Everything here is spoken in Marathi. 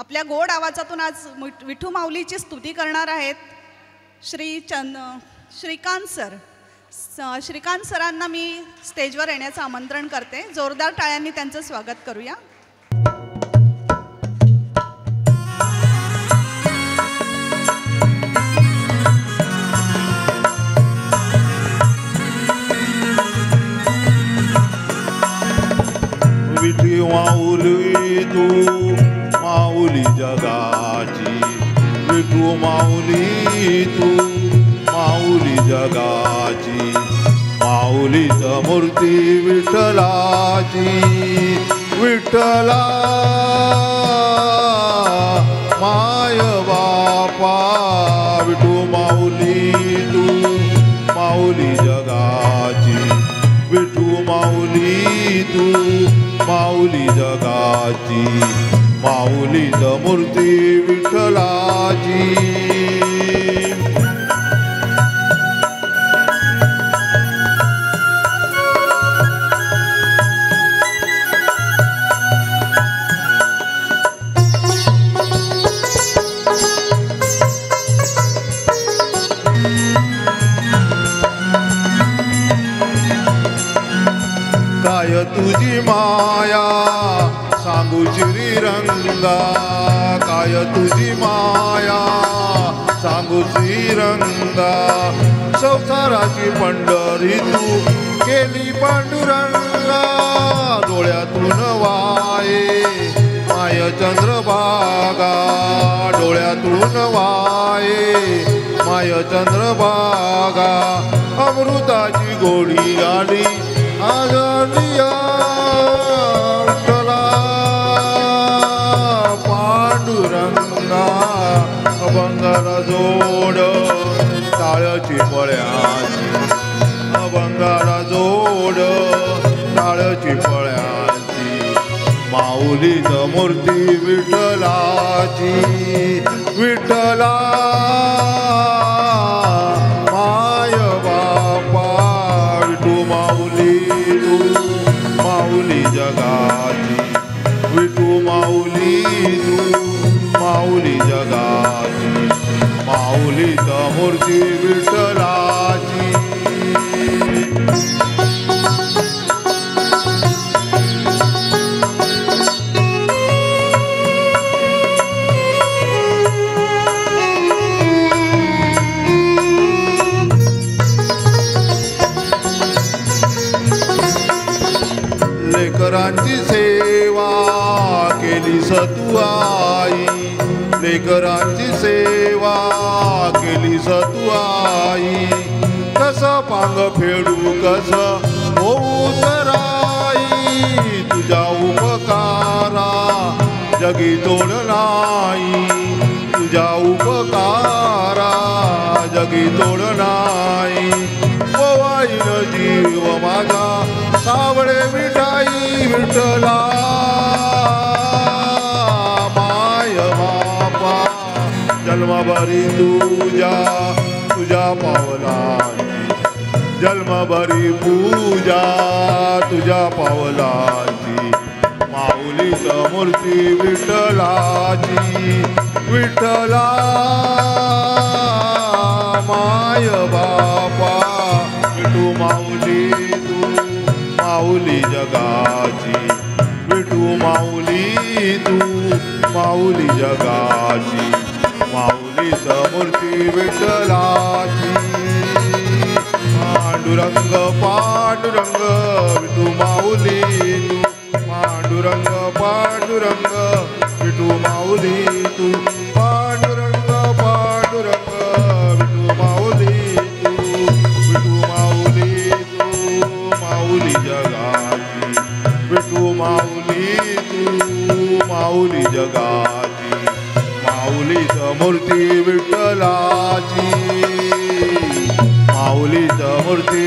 आपल्या गोड आवाजातून आज विठू माऊलीची स्तुती करणार आहेत श्रीकांत सर. श्रीकांत सरांना मी स्टेजवर येण्याचं आमंत्रण करते. जोरदार टाळ्यांनी त्यांचं स्वागत करूया. विठू माऊली तू माऊली जगाची, विठू माऊली तू माऊली जगाची, माऊलीच मूर्ती विठ्ठलाची, विठ्ठला माय बापा. विठू माऊली तू माऊली जगाची, विठू माऊली तू माऊली जगाची, माऊलीच मूर्ती विठ्ठलाची. काय तुझी माया सांगू श्रीरंगा, काय तुझी माया सांगू श्रीरंगा. संसाराची पंढरी तू केली पांडुरंगा, डोळ्यातून वाये माय चंद्रभागा, डोळ्यातून वाये माय चंद्रभागा. अमृताची गोडी आली आगलिया विठ्ठला पांडुरंगा. अभंगाला जोड टाळ्याची पळ्याची, अभंगाला जोड टाळ्याची पळ्याची, माऊलीच मूर्ती विठ्ठलाची, विठ्ठला माय बापा. विठू माऊली तू माऊली जगाची, विठू माऊली तू माऊली जगाची, माऊलीच मूर्ती विठ्ठलाची. लेकरांची सेवा केली सतू आई, लेकरांची सेवा केली सतू आई. कसं पांग फेडू कसं होऊ तराई, तुझ्या उपकारा जगी तोड नाही, तुझ्या उपकारा जगी तोड नाही. ओवाळीन जीव माझा सावळे विठाई विठ्ठला माय बापा. जन्मभरी तुझ्या पावलाची, जन्मभरी पूजा तुझ्या पावलाची, माऊलीच मूर्ती विठ्ठलाची, विठ्ठला माय बापा. विठू माऊली तू माऊली जगाची, विठू माऊली तू माऊली जगाची, माऊलीच मूर्ती विठ्ठलाची. पांडुरंग पांडुरंग विठू माऊली तू, पांडुरंग पांडुरंग विठू माऊली तू, पांडुरंग पांडुरंग विठू माऊली तू, विठू माऊली तू माऊली जगाची, विठू माऊली तू माऊली जगाची, माऊलीच मूर्ती विठ्ठलाची, माऊलीच मूर्ती